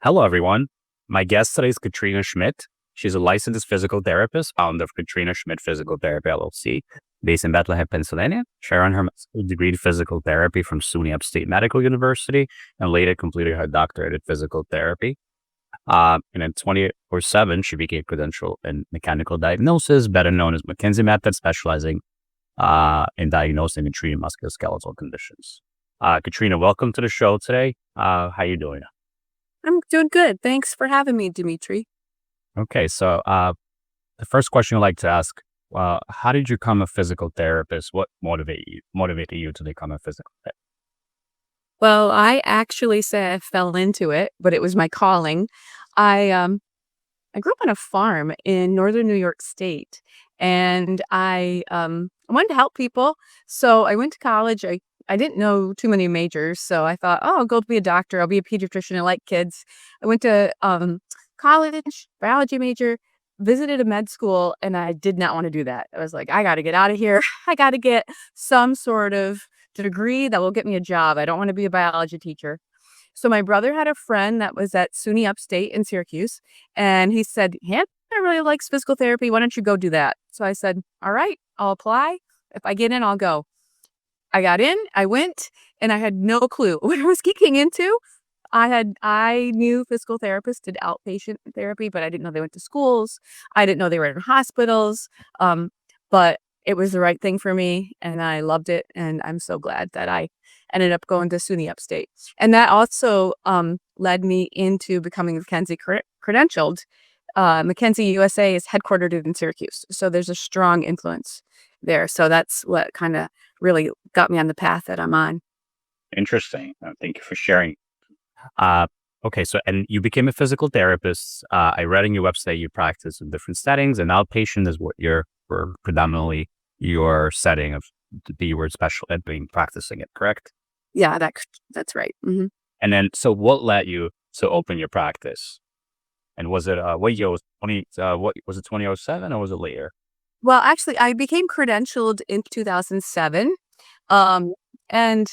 Hello, everyone. My guest today is Katrina Schmidt. She's a licensed physical therapist, founder of Katrina Schmidt Physical Therapy, LLC, based in Bethlehem, Pennsylvania. She earned her master's degree in physical therapy from SUNY Upstate Medical University and later completed her doctorate in physical therapy. And in 2007, she became credentialed in mechanical diagnosis, better known as McKenzie Method, specializing in diagnosing and treating musculoskeletal conditions. Katrina, welcome to the show today. How you doing? I'm doing good. Thanks for having me, Dimitri. Okay, so the first question I'd like to ask, how did you become a physical therapist? What motivated you to become a physical therapist? Well, I actually say I fell into it, but it was my calling. I grew up on a farm in northern New York State, and I wanted to help people. So I went to college. I didn't know too many majors, so I thought, oh, I'll go be a doctor. I'll be a pediatrician. I like kids. I went to college, biology major, visited a med school, and I did not want to do that. I was like, I got to get out of here. I got to get some sort of degree that will get me a job. I don't want to be a biology teacher. So my brother had a friend that was at SUNY Upstate in Syracuse, and he said, Hannah really likes physical therapy. Why don't you go do that? So I said, all right, I'll apply. If I get in, I'll go. I got in, I went, and I had no clue what I was geeking into. I knew physical therapists did outpatient therapy, but I didn't know they went to schools. I didn't know they were in hospitals. But it was the right thing for me, and I loved it. And I'm so glad that I ended up going to SUNY Upstate. And that also led me into becoming McKenzie credentialed. McKenzie USA is headquartered in Syracuse, so there's a strong influence there. So that's what kind of really got me on the path that I'm on. Interesting. Thank you for sharing. Uh, okay, so and you became a physical therapist. I read on your website you practice in different settings, and outpatient is what were predominantly your setting of the word special at being practicing it, correct? Yeah, that's right. And then, so what led you to open your practice? And was it what year was 20? What was it, 2007 or was it later? Well, actually, I became credentialed in 2007. Um, and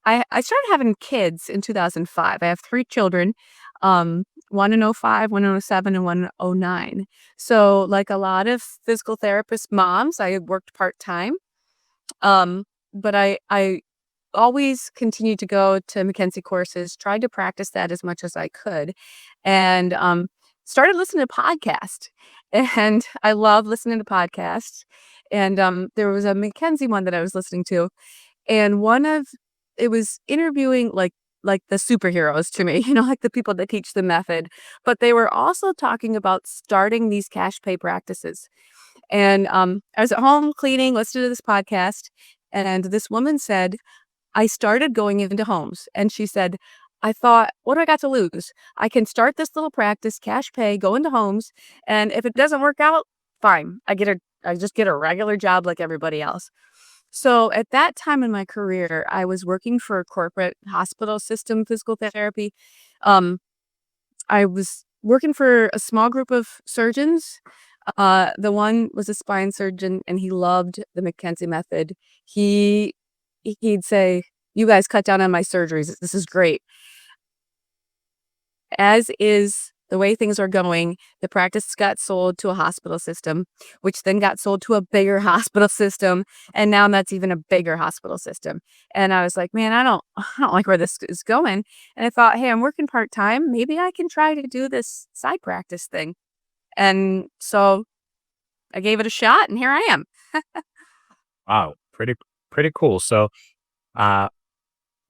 I started having kids in 2005. I have three children, one in '05, one in '07, and one in '09. So like a lot of physical therapist moms, I had worked part-time. But I always continued to go to McKenzie courses, tried to practice that as much as I could, and started listening to podcasts. And I love listening to podcasts. And there was a McKenzie one that I was listening to, and it was interviewing like the superheroes to me, like the people that teach the method. But they were also talking about starting these cash pay practices. And I was at home cleaning, listening to this podcast, and this woman said, I started going into homes, and she said, I thought, what do I got to lose? I can start this little practice, cash pay, go into homes, and if it doesn't work out, fine. I just get a regular job like everybody else. So at that time in my career, I was working for a corporate hospital system physical therapy. Um, I was working for a small group of surgeons. The one was a spine surgeon, and he loved the McKenzie method. He'd say, you guys cut down on my surgeries. This is great. As is the way things are going, the practice got sold to a hospital system, which then got sold to a bigger hospital system. And now that's even a bigger hospital system. And I was like, man, I don't like where this is going. And I thought, hey, I'm working part-time. Maybe I can try to do this side practice thing. And so I gave it a shot, and here I am. Wow, pretty cool. So, uh,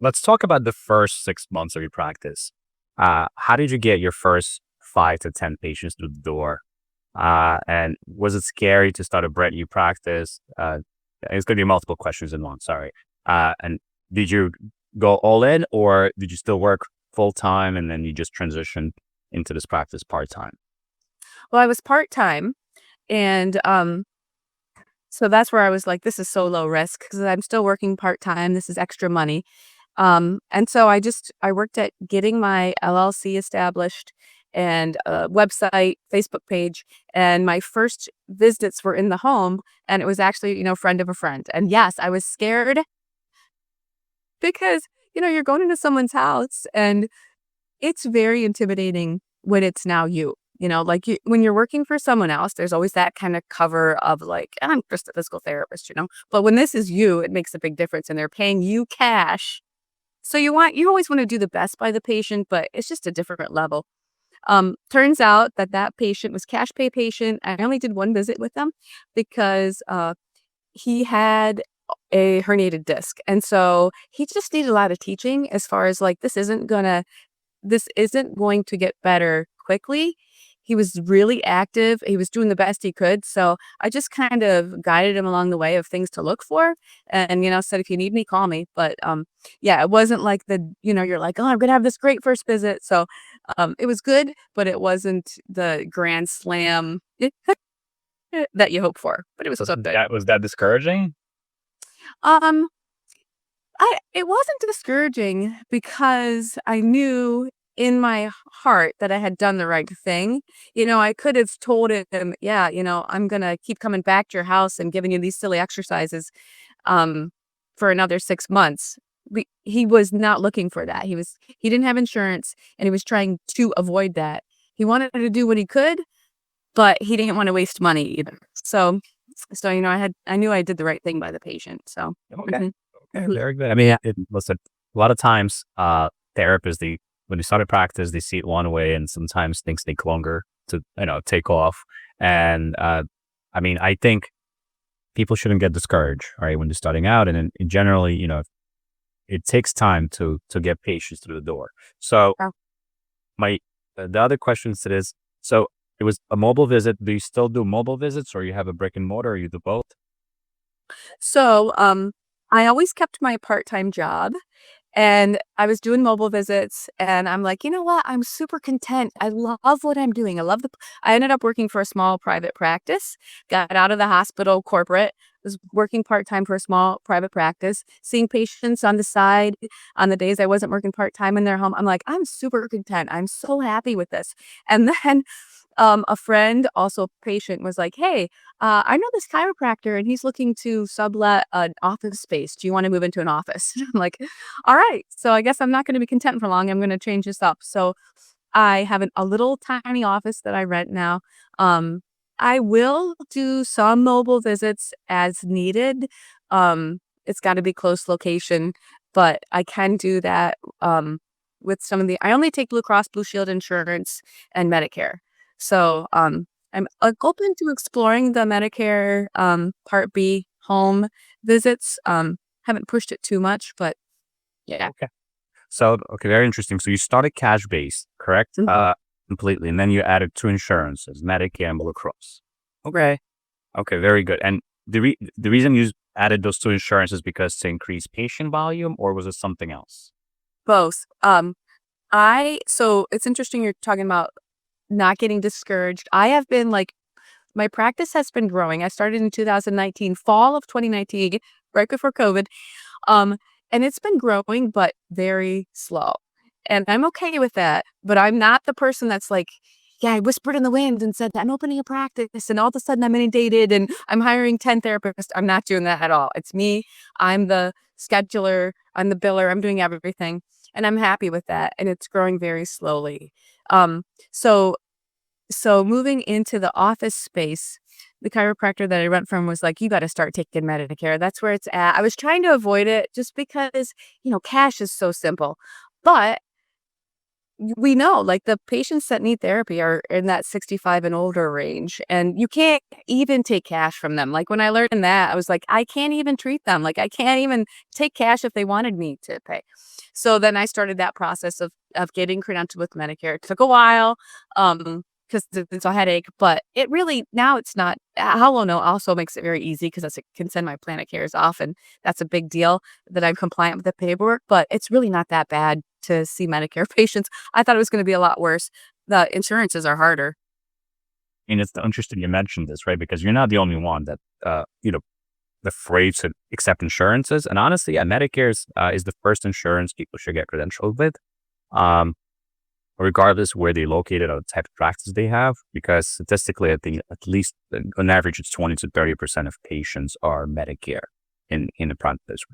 let's talk about the first 6 months of your practice. How did you get your first 5 to 10 patients through the door? And was it scary to start a brand new practice? It's going to be multiple questions in one. Sorry. And did you go all in, or did you still work full time and then you just transitioned into this practice part time? Well, I was part-time, and so that's where I was like, this is so low risk because I'm still working part-time. This is extra money. And so I worked at getting my LLC established and a website, Facebook page. And my first visits were in the home, and it was actually, friend of a friend. And yes, I was scared because, you're going into someone's house, and it's very intimidating when it's now you. Like when you're working for someone else, there's always that kind of cover of like, I'm just a physical therapist. But when this is you, it makes a big difference and they're paying you cash. So you always want to do the best by the patient, but it's just a different level. Turns out that patient was cash pay patient. I only did one visit with them because he had a herniated disc. And so he just needed a lot of teaching as far as like, this isn't going to get better quickly. He was really active. He was doing the best he could. So I just kind of guided him along the way of things to look for and, said, if you need me, call me. But yeah, it wasn't like you're like, oh, I'm going to have this great first visit. So it was good, but it wasn't the grand slam that you hope for. But it was something. Was that discouraging? Um, it wasn't discouraging because I knew in my heart that I had done the right thing. I could have told him, yeah, I'm going to keep coming back to your house and giving you these silly exercises for another 6 months. He was not looking for that. He didn't have insurance and he was trying to avoid that. He wanted to do what he could, but he didn't want to waste money either. So I knew I did the right thing by the patient. So okay, very good. I mean, listen, a lot of times, therapists when they start a practice, they see it one way, and sometimes things take longer to take off. And I mean, I think people shouldn't get discouraged, right, when they're starting out, and generally, it takes time to get patients through the door. So, the other question to this, so it was a mobile visit. Do you still do mobile visits, or you have a brick and mortar, or you do both? So, I always kept my part-time job and I was doing mobile visits and I'm like, you know what? I'm super content. I love what I'm doing. I ended up working for a small private practice, got out of the hospital corporate, was working part-time for a small private practice, seeing patients on the side on the days I wasn't working part-time in their home. I'm like, I'm super content. I'm so happy with this. And then a friend, also a patient, was like, hey, I know this chiropractor and he's looking to sublet an office space. Do you want to move into an office? I'm like, all right. So I guess I'm not going to be content for long. I'm going to change this up. So I have a little tiny office that I rent now. I will do some mobile visits as needed. It's got to be close location, but I can do that with I only take Blue Cross Blue Shield insurance and Medicare. So I'm open to exploring the Medicare Part B home visits. Haven't pushed it too much, but yeah. Okay. So, very interesting. So you started cash based, correct? Mhm. Completely. And then you added 2 insurances, Medicare and Blue Cross. Okay. Okay, very good. And the reason you added those 2 insurances is because to increase patient volume, or was it something else? Both. So it's interesting you're talking about not getting discouraged. I have been like, my practice has been growing. I started in 2019, fall of 2019, right before COVID. And it's been growing, but very slow. And I'm okay with that. But I'm not the person that's like, yeah, I whispered in the wind and said, I'm opening a practice and all of a sudden I'm inundated and I'm hiring 10 therapists. I'm not doing that at all. It's me. I'm the scheduler. I'm the biller. I'm doing everything. And I'm happy with that. And it's growing very slowly. So moving into the office space, the chiropractor that I went from was like, you got to start taking Medicare. That's where it's at. I was trying to avoid it just because, cash is so simple. But we know like the patients that need therapy are in that 65 and older range, and you can't even take cash from them. Like when I learned that, I was like, I can't even treat them. Like I can't even take cash if they wanted me to pay. So then I started that process of getting credentialed with Medicare. It took a while. Because it's a headache, but it really, now it's not. Hollow Note also makes it very easy because I can send my Planet Cares off, and that's a big deal that I'm compliant with the paperwork, but it's really not that bad to see Medicare patients. I thought it was going to be a lot worse. The insurances are harder. And it's interesting you mentioned this, right? Because you're not the only one that, afraid to accept insurances. And honestly, yeah, Medicare is the first insurance people should get credentialed with. Regardless where they're located or the type of practice they have, because statistically, I think at least on average, it's 20 to 30% of patients are Medicare in the practice.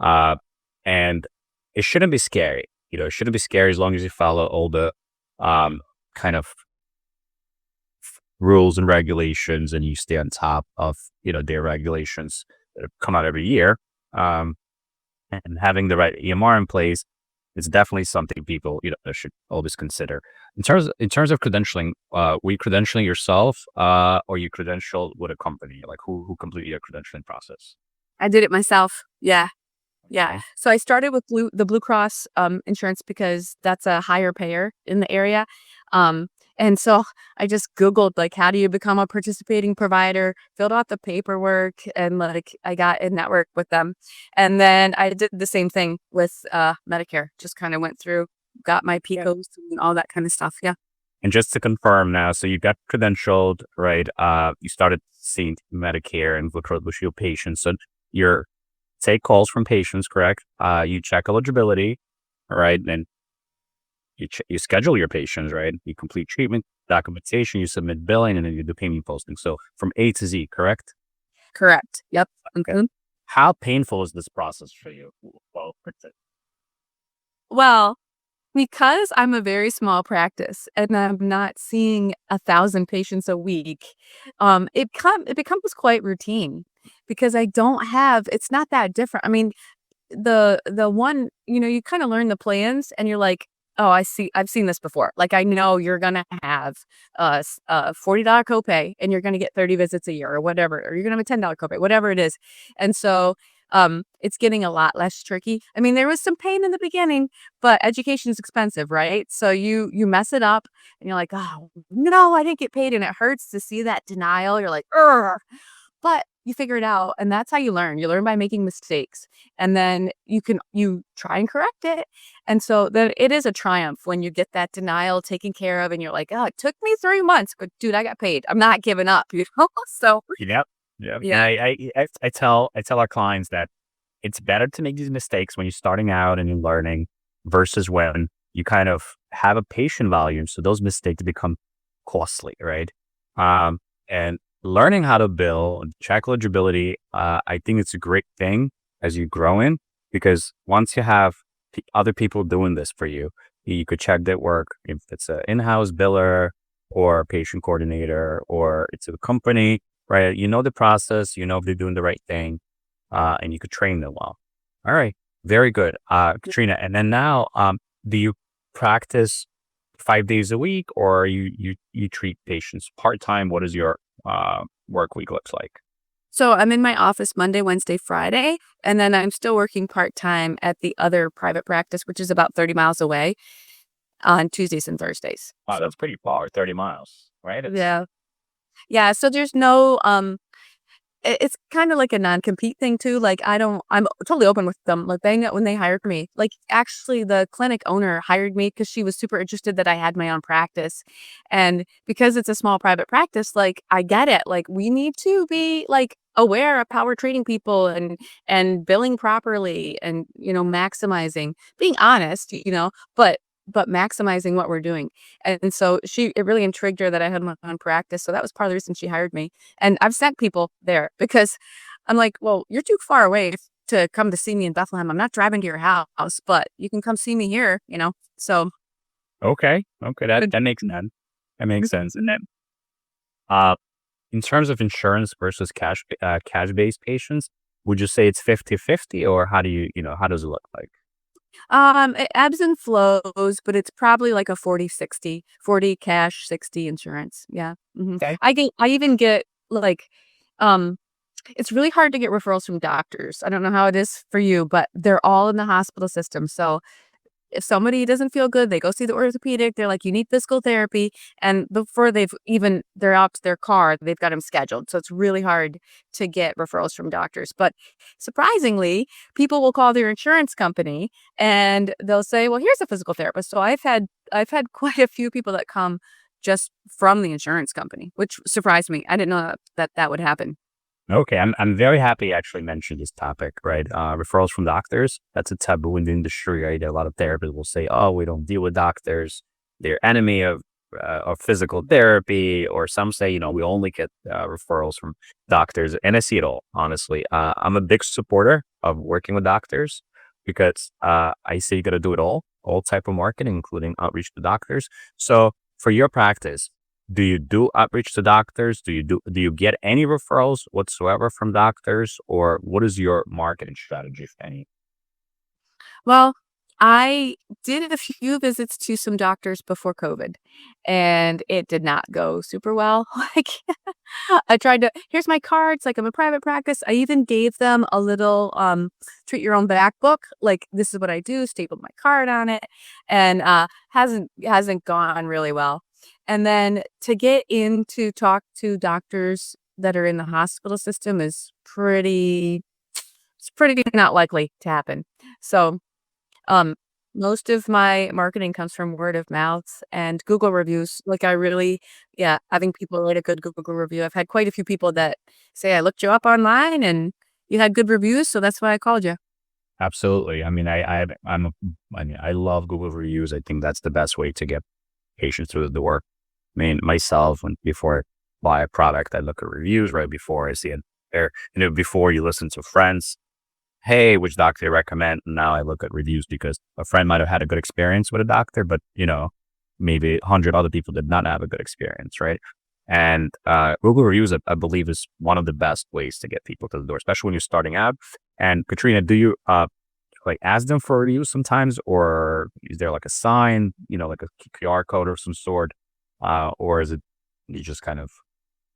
And it shouldn't be scary. it shouldn't be scary as long as you follow all the kind of rules and regulations and you stay on top of, their regulations that have come out every year. Um, and having the right EMR in place is definitely something people, should always consider. In terms of credentialing, were you credentialing yourself, or you credentialed with a company? Like who completed your credentialing process? I did it myself. Yeah. Yeah. Okay. So I started with the Blue Cross insurance because that's a higher payer in the area. Um, and so I just Googled like how do you become a participating provider, filled out the paperwork, and like I got in network with them. And then I did the same thing with Medicare. Just kind of went through, got my Yeah. PCOs and all that kind of stuff. Yeah. And just to confirm now, so you got credentialed, right? You started seeing Medicare and with your patients. So you're take calls from patients, correct? You check eligibility, right? And you schedule your patients, right? You complete treatment, documentation, you submit billing, and then you do payment posting. So from A to Z, correct? Correct. Yep. Okay. How painful is this process for you? Well, Well, because I'm a very small practice and I'm not seeing 1,000 patients a week, it becomes quite routine because I don't have it's not that different. I mean, the one, you kinda learn the plans and you're like, "Oh, I've seen this before." Like, I know you're gonna have a $40 copay and you're gonna get 30 visits a year or whatever, or you're gonna have a $10 copay, whatever it is. And so, it's getting a lot less tricky. I mean, there was some pain in the beginning, but education is expensive, right? So you mess it up and you're like, "Oh, no, I didn't get paid," and it hurts to see that denial. You're like, "Ugh." But you figure it out, and that's how you learn. You learn by making mistakes, and then you try and correct it. And so then it is a triumph when you get that denial taken care of, and you're like, "Oh, it took me 3 months, but dude, I got paid. I'm not giving up," you know? So yep. Yep. And yeah, I tell our clients that it's better to make these mistakes when you're starting out and you're learning versus when you kind of have a patient volume. So those mistakes become costly, right? And learning how to bill and check eligibility, I think it's a great thing as you grow in, because once you have other people doing this for you, you could check their work if it's an in-house biller or a patient coordinator or it's a company, right? You know the process, you know if they're doing the right thing, and you could train them well. All right, very good, Katrina. And then now, do you practice 5 days a week, or you treat patients part time? What does your work week looks like? so I'm in my office Monday, Wednesday, Friday, and then I'm still working part-time at the other private practice, which is about 30 miles away on Tuesdays and Thursdays. Wow, that's pretty far, 30 miles, right? It's Yeah. Yeah, so there's no, it's kinda like a non-compete thing too, like, I'm totally open with them, like, they know when they hired me like, actually, the clinic owner hired me because she was super interested that I had my own practice, and because it's a small private practice, like, I get it, like, we need to be, like, aware of how we're treating people and billing properly and, maximizing being honest, but maximizing what we're doing, and so it really intrigued her that I had my own practice, so that was part of the reason she hired me. And I've sent people there because I'm like, "Well, you're too far away to come to see me in Bethlehem. I'm not driving to your house, but you can come see me here," So okay. Okay, that Good. that makes sense. That makes sense. And then, uh, in terms of insurance versus cash-based patients, would you say it's 50-50, or how does it look like? It ebbs and flows, but it's probably like a 40-60, 40 cash, 60 insurance. Yeah. Okay. I even get like, um, it's really hard to get referrals from doctors. I don't know how it is for you, but they're all in the hospital system. So if somebody doesn't feel good, they go see the orthopedic. They're like, "You need physical therapy," and before they're out to their car, they've got them scheduled. So it's really hard to get referrals from doctors. But surprisingly, people will call their insurance company and they'll say, "Well, here's a physical therapist." So I've had quite a few people that come just from the insurance company, which surprised me. I didn't know that would happen. Okay, I'm very happy you actually mentioned this topic, right? Referrals from doctors. That's a taboo in the industry, right? A lot of therapists will say, "Oh, we don't deal with doctors. They're enemy of physical therapy," or some say, we only get referrals from doctors. And I see it all, honestly. I'm a big supporter of working with doctors because I say you got to do it all type of marketing, including outreach to doctors. So for your practice, do you do outreach to doctors? Do you get any referrals whatsoever from doctors, or what is your marketing strategy, if any? Well, I did a few visits to some doctors before COVID, and it did not go super well. Like, I tried to, "Here's my cards, like, I'm a private practice." I even gave them a little, treat your own back book, like, "This is what I do," stapled my card on it, and, hasn't gone really well. And then to get in to talk to doctors that are in the hospital system is pretty not likely to happen. So um, most of my marketing comes from word of mouth and Google reviews. Like I really, yeah, having people write a good Google review. I've had quite a few people that say, I looked you up online and you had good reviews, so that's why I called you. Absolutely. I mean, I mean, I love Google reviews. I think that's the best way to get patients through the door. I mean, myself, before I buy a product, I look at reviews right before I see it there. Before you listen to friends, hey, which doctor you recommend? And now I look at reviews because a friend might have had a good experience with a doctor, but maybe 100 other people did not have a good experience, right? And Google reviews, I believe, is one of the best ways to get people to the door, especially when you're starting out. And Katrina, do you like ask them for reviews sometimes, or is there like a sign, like a QR code or some sort, or is it you just kind of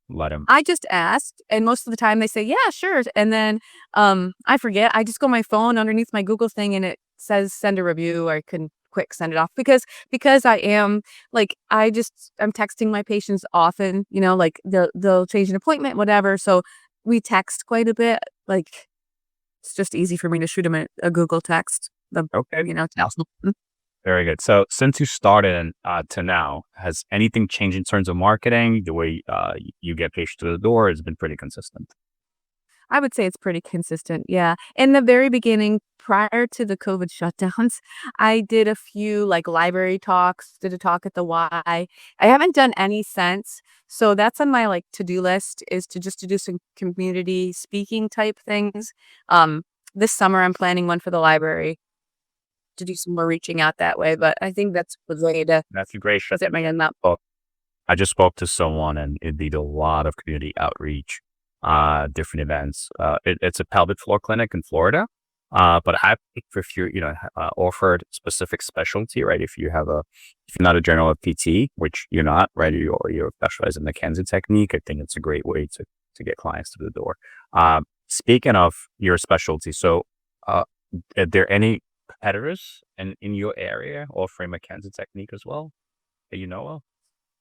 let them? I just asked, and most of the time they say, "Yeah, sure." And then, I forget. I just go on my phone underneath my Google thing, and it says send a review, or I can quick send it off because I am like I'm texting my patients often. Like they'll change an appointment, whatever. So we text quite a bit. Like it's just easy for me to shoot them a Google text. Okay. Tell them. Very good. So since you started to now, has anything changed in terms of marketing? The way you get patients to the door has been pretty consistent. I would say it's pretty consistent, yeah. In the very beginning, prior to the COVID shutdowns, I did a few, like, library talks, did a talk at the Y. I haven't done any since, so that's on my, like, to-do list is to do some community speaking type things. Um, this summer, I'm planning one for the library to do some more reaching out that way, but I think that's the way to That's a great zip my strategy. end up. Well, I just spoke to someone and it did a lot of community outreach, different events. It's a pelvic floor clinic in Florida. But I think if you're, offered specific specialty, right? If you're not a general PT, which you're not, right? You're specialized in the McKenzie technique. I think it's a great way to get clients through the door. Speaking of your specialty, so, uh, are there any competitors in your area offering McKenzie technique as well that you know of?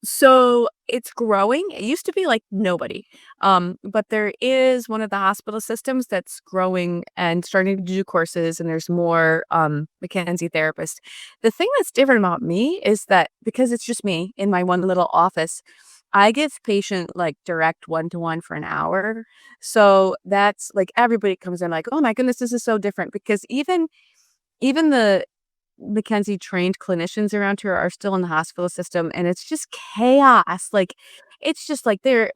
So it's growing. It used to be like nobody. But there is one of the hospital systems that's growing and starting to do courses, and there's more McKenzie therapists. The thing that's different about me is that because it's just me in my one little office, I give patient like direct one-to-one for an hour. So that's like everybody comes in like, oh my goodness, this is so different because even the McKenzie trained clinicians around here are still in the hospital system, and it's just chaos. Like, it's just like they're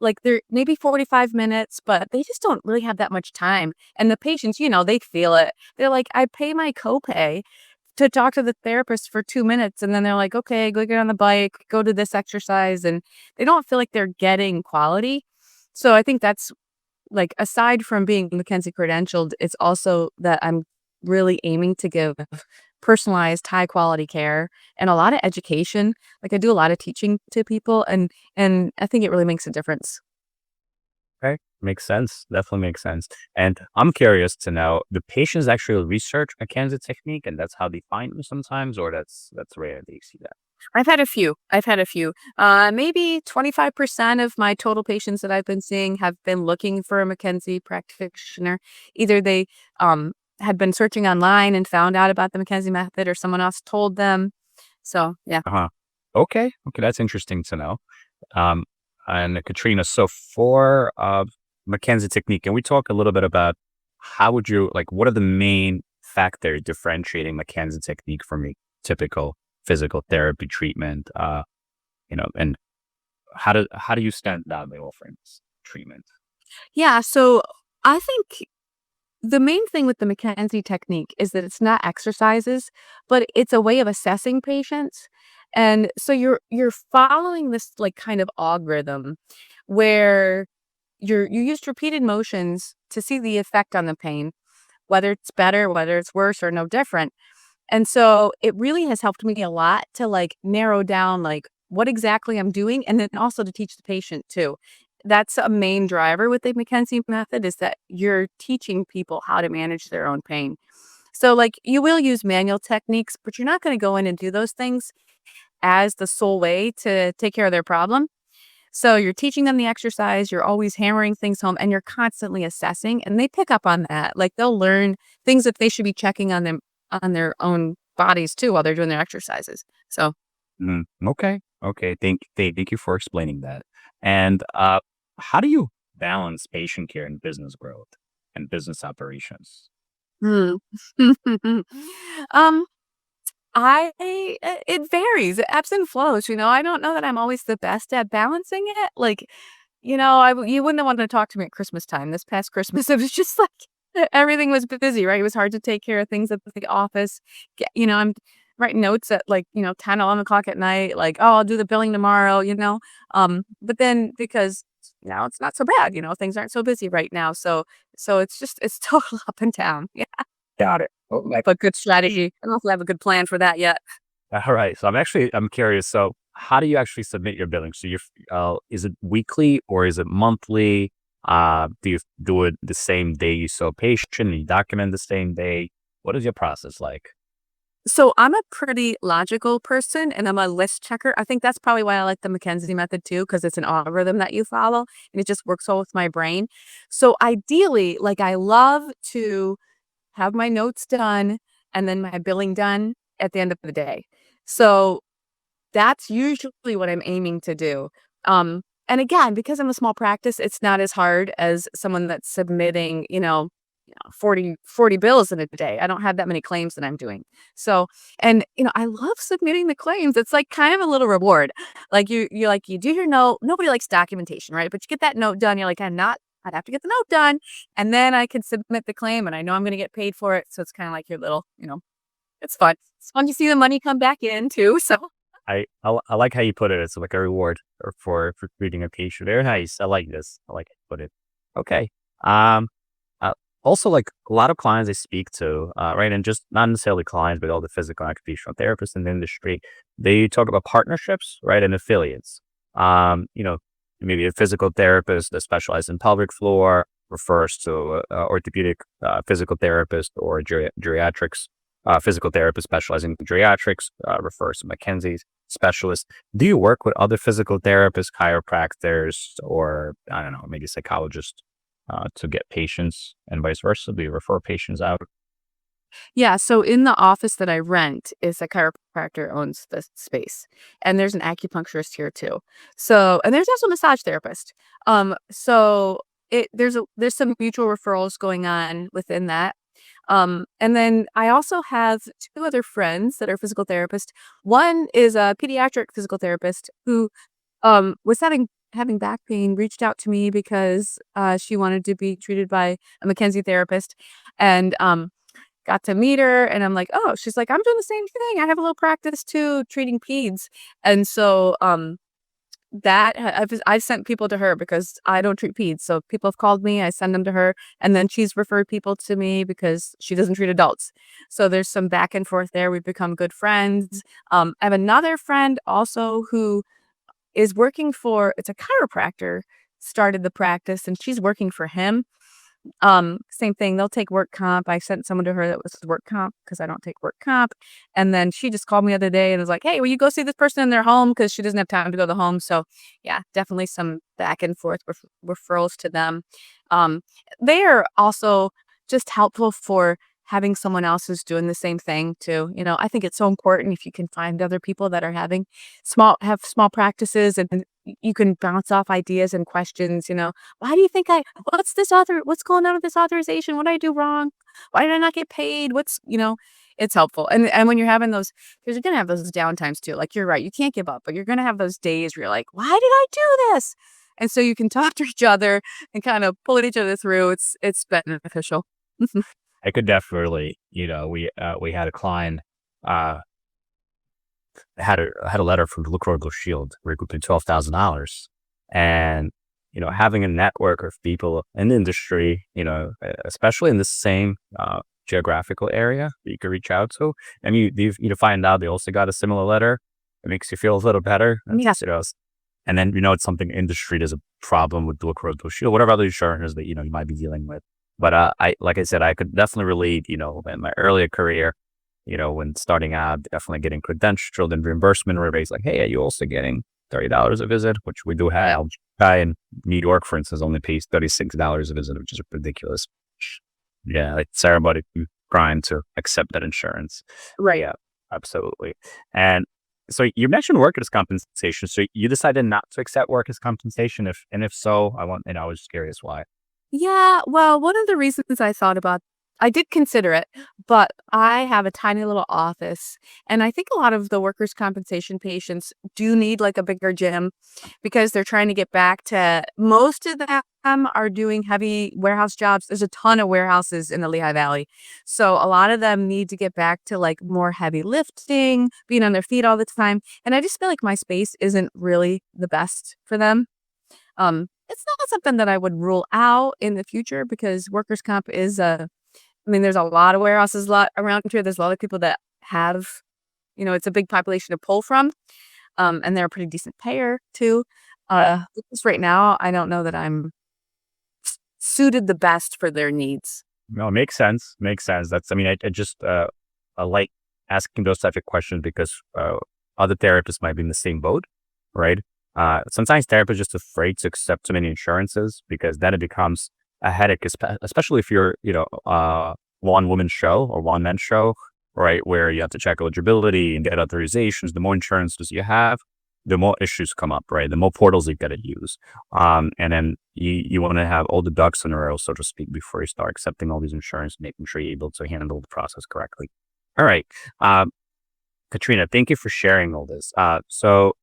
maybe 45 minutes, but they just don't really have that much time. And the patients, they feel it. They're like, I pay my copay to talk to the therapist for 2 minutes, and then they're like, okay, go get on the bike, go to this exercise, and they don't feel like they're getting quality. So I think that's like aside from being McKenzie credentialed, it's also that I'm really aiming to give personalized high quality care and a lot of education. Like I do a lot of teaching to people and I think it really makes a difference. Okay, makes sense. Definitely makes sense. And I'm curious to know, do patients actually research McKenzie technique, and that's how they find you sometimes, or that's rare that you see that? I've had a few. I've had a few. Maybe 25% of my total patients that I've been seeing have been looking for a McKenzie practitioner. Either they had been searching online and found out about the McKenzie method or someone else told them. So, yeah. Uh-huh. Okay. Okay, that's interesting to know. Um, and Katrina, so for McKenzie technique, can we talk a little bit about how would you like what are the main factors differentiating McKenzie technique from a typical physical therapy treatment? And how do you stand out by offering this treatment? Yeah. So I think the main thing with the McKenzie technique is that it's not exercises, but it's a way of assessing patients. And so you're following this like kind of algorithm where you use repeated motions to see the effect on the pain, whether it's better, whether it's worse or no different. And so it really has helped me a lot to like narrow down like what exactly I'm doing and then also to teach the patient too. That's a main driver with the McKenzie method is that you're teaching people how to manage their own pain. So like you will use manual techniques, but you're not going to go in and do those things as the sole way to take care of their problem. So you're teaching them the exercise, you're always hammering things home, and you're constantly assessing, and they pick up on that. Like they'll learn things that they should be checking on them on their own bodies too while they're doing their exercises. So Okay. Okay. Thank you for explaining that. And how do you balance patient care and business growth and business operations? hmm. um I it varies. It ebbs and flows, you know. I don't know that I'm always the best at balancing it. Like, you know, you wouldn't have wanted to talk to me at Christmas time. This past Christmas, it was just like everything was busy, right? It was hard to take care of things at the office. You know, I'm writing notes at like, 10, 11 o'clock at night, like, oh, I'll do the billing tomorrow, you know. But then because now it's not so bad, things aren't so busy right now. So it's total up and down. Yeah. Got it. But good strategy. I don't know if we have a good plan for that yet. All right. So I'm curious. So how do you actually submit your billing? So is it weekly or is it monthly? Do you do it the same day you saw a patient and you document the same day? What is your process like? So I'm a pretty logical person and I'm a list checker. I think that's probably why I like the McKenzie method too, because it's an algorithm that you follow and it just works well with my brain. So ideally, like I love to have my notes done and then my billing done at the end of the day. So that's usually what I'm aiming to do. And again, because I'm a small practice, it's not as hard as someone that's submitting, 40 bills in a day. I don't have that many claims that I'm doing. So, and I love submitting the claims. It's like kind of a little reward. Like you do your note. Nobody likes documentation, right? But you get that note done. You're like, I'd have to get the note done. And then I can submit the claim and I know I'm going to get paid for it. So it's kind of like your little, it's fun. It's fun to see the money come back in too. So I like how you put it. It's like a reward for treating a patient. Very nice. I like this. I like how you put it. Okay. Um, Also, like a lot of clients I speak to, right, and just not necessarily clients, but all the physical and occupational therapists in the industry, they talk about partnerships, right, and affiliates. Um, you know, Maybe a physical therapist that specializes in pelvic floor refers to orthopedic physical therapist or geriatrics physical therapist specializing in geriatrics refers to McKenzie's specialist. Do you work with other physical therapists, chiropractors, or I don't know, maybe psychologists to get patients and vice versa? Do you refer patients out? yeah, so in the office that I rent is a chiropractor owns the space, and there's an acupuncturist here too. So, and there's also a massage therapist. So there's some mutual referrals going on within that. And then I also have two other friends that are physical therapists. One is a pediatric physical therapist who was having back pain, reached out to me because she wanted to be treated by a McKenzie therapist, and got to meet her and I'm like, "Oh," she's like, "I'm doing the same thing. I have a little practice too, treating peds." And so, I've sent people to her because I don't treat peds. So people have called me, I send them to her, and then she's referred people to me because she doesn't treat adults. So there's some back and forth there. We've become good friends. I have another friend also who is working for it's a chiropractor, started the practice, and she's working for him. Same thing, they'll take work comp. I sent someone to her that was work comp because I don't take work comp. And then she just called me the other day and was like, "Hey, will you go see this person in their home?" Because she doesn't have time to go to the home. So yeah, definitely some back and forth referrals to them. They are also just helpful for having someone else who's doing the same thing too. I think it's so important if you can find other people that are have small practices and you can bounce off ideas and questions. Why do you think what's going on with this authorization? What did I do wrong? Why did I not get paid? It's helpful. And when you're having those, because you're going to have those downtimes too. Like you're right, you can't give up, but you're going to have those days where you're like, why did I do this? And so you can talk to each other and kind of pull at each other through. It's beneficial. Mhm. I could definitely, we had a client, uh, had a letter from the Blue Cross Blue Shield recouping $12,000, and having a network of people in the industry, especially in the same geographical area that you could reach out to, and you find out they also got a similar letter. It makes you feel a little better. Yeah. And then it's something industry. There's a problem with Blue Cross Blue Shield, whatever other insurance that you might be dealing with. But I like I said, I could definitely relate. In my earlier career, when starting out, definitely getting credentialed and reimbursement rebates. Like, hey, are you also getting $30 a visit? Which we do have. Guy in New York, for instance, only pays $36 a visit, which is ridiculous. Yeah, like it's everybody trying to accept that insurance. Right. Yeah, absolutely. And so you mentioned workers' compensation. So you decided not to accept workers' compensation. If so, I was just curious why. Yeah, well, one of the reasons I did consider it, but I have a tiny little office, and I think a lot of the workers' compensation patients do need, like, a bigger gym because they're trying to get back to most of them are doing heavy warehouse jobs. There's a ton of warehouses in the Lehigh Valley, so a lot of them need to get back to, like, more heavy lifting, being on their feet all the time, and I just feel like my space isn't really the best for them. It's not something that I would rule out in the future because workers' comp is there's a lot of warehouses lot around here. There's a lot of people that have, it's a big population to pull from. And they're a pretty decent payer too. Just right now, I don't know that I'm suited the best for their needs. No, it makes sense. Makes sense. I just I like asking those type of questions because other therapists might be in the same boat, right? Sometimes therapists are just afraid to accept too many insurances because then it becomes a headache, especially if you're, one woman show or one man show, right? Where you have to check eligibility and get authorizations. The more insurances you have, the more issues come up, right? The more portals you got to use. And then you want to have all the ducks in a row, so to speak, before you start accepting all these insurance, making sure you're able to handle the process correctly. All right. Katrina, thank you for sharing all this. So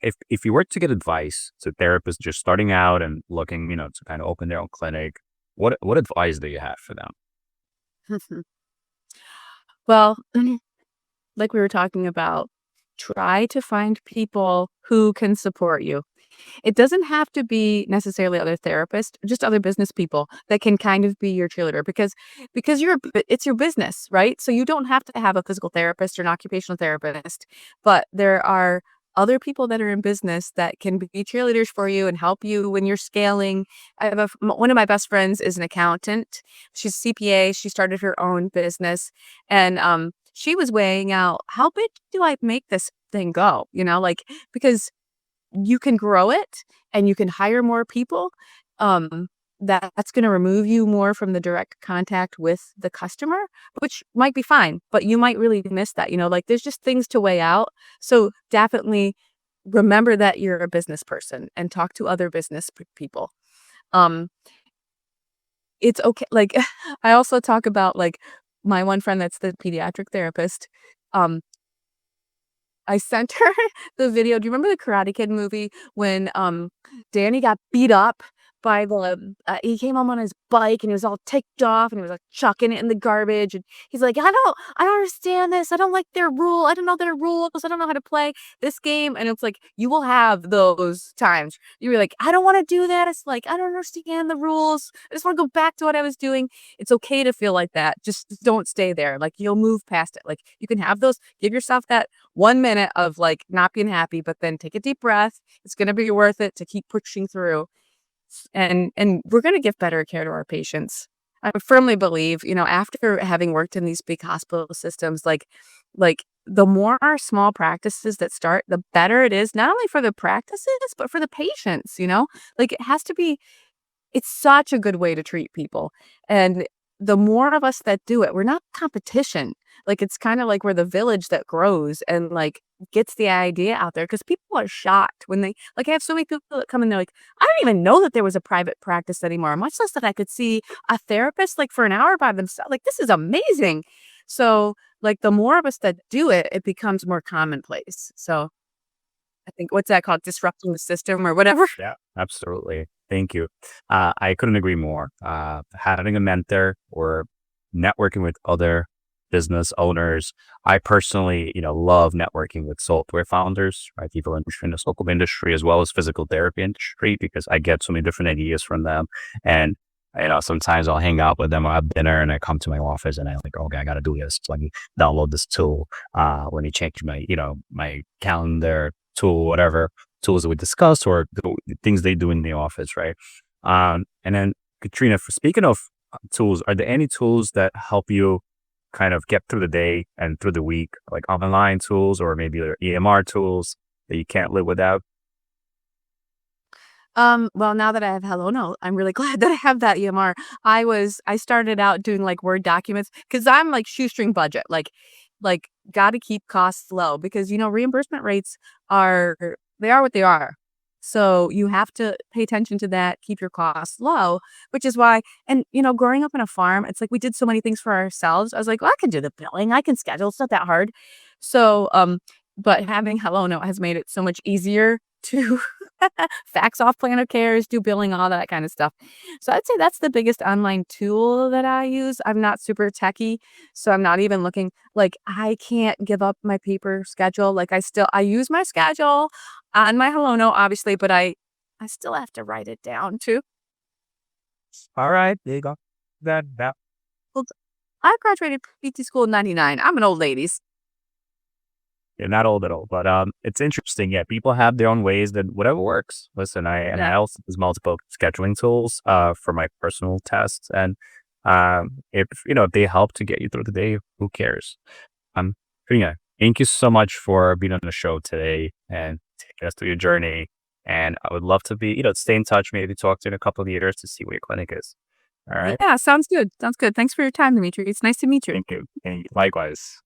if you were to get advice to therapists just starting out and looking, to kind of open their own clinic, what advice do you have for them? Well, like we were talking about, try to find people who can support you. It doesn't have to be necessarily other therapists, just other business people that can kind of be your cheerleader because it's your business, right? So you don't have to have a physical therapist or an occupational therapist, but there are other people that are in business that can be cheerleaders for you and help you when you're scaling. One of my best friends is an accountant. She's a CPA. She started her own business, and she was weighing out how big do I make this thing go? Because you can grow it and you can hire more people. Um, that's going to remove you more from the direct contact with the customer, which might be fine, but you might really miss that. Like there's just things to weigh out. So definitely remember that you're a business person and talk to other business people. Um, it's okay. Like I also talk about like my one friend that's the pediatric therapist. Um, I sent her the video. Do you remember the Karate Kid movie when, Danny got beat up by he came home on his bike and he was all ticked off and he was, like, chucking it in the garbage, and he's like, I don't understand this. I don't like their rule. I don't know their rules. I don't know how to play this game." And it's like, you will have those times. You're like, "I don't wanna do that." It's like, "I don't understand the rules. I just wanna go back to what I was doing." It's okay to feel like that. Just don't stay there. Like, you'll move past it. Like, you can have those give yourself that 1 minute of, like, not being happy, but then take a deep breath. It's gonna be worth it to keep pushing through, and we're gonna give better care to our patients. I firmly believe, after having worked in these big hospital systems, like, the more our small practices that start, the better it is, not only for the practices, but for the patients. Like, it's such a good way to treat people, and the more of us that do it, we're not competition. Like, it's kinda like we're the village that grows and, like, gets the idea out there because people are shocked when I have so many people that come in, they're like, "I didn't even know that there was a private practice anymore, much less that I could see a therapist, like, for an hour by themselves. Like, this is amazing." So, like, the more of us that do it, it becomes more commonplace. So I think what's that called? Disrupting the system or whatever. Yeah, absolutely. Thank you. I couldn't agree more. Having a mentor or networking with other business owners. I personally, love networking with software founders, right? People in the local industry as well as physical therapy industry, because I get so many different ideas from them. And sometimes I'll hang out with them or have dinner, and I come to my office and I like, okay, I got to do this. Let me download this tool. Let me change my calendar tool, whatever tools that we discuss or the things they do in the office, right? And then Katrina, for speaking of tools, are there any tools that help you kind of get through the day and through the week, like online tools or maybe there EMR tools that you can't live without? Well, now that I have Hello Note, I'm really glad that I have that EMR. I started out doing like Word documents because I'm like shoestring budget, like got to keep costs low because reimbursement rates are they are what they are. So you have to pay attention to that, keep your costs low, which is why, and growing up on a farm, it's like we did so many things for ourselves. I was like, well, I can do the billing, I can schedule, it's not that hard. So, but having Hello Note has made it so much easier to fax off plan of cares, do billing, all that kind of stuff. So I'd say that's the biggest online tool that I use. I'm not super techy, so I'm not even looking like I can't give up my paper schedule. Like I use my schedule on my Hello Note, obviously, but I still have to write it down too. All right, there you go. That Well, I graduated PT school in '99. I'm an old lady. You're not old at all, but it's interesting. Yeah, people have their own ways that whatever works. Listen, I Yeah. also use multiple scheduling tools for my personal tests, and if they help to get you through the day, who cares? Um, yeah, thank you so much for being on the show today and taking us through your journey. And I would love to be, stay in touch, maybe talk to you in a couple of years to see where your clinic is. All right. Yeah, sounds good. Sounds good. Thanks for your time, Dimitri. It's nice to meet you. Thank you. And likewise.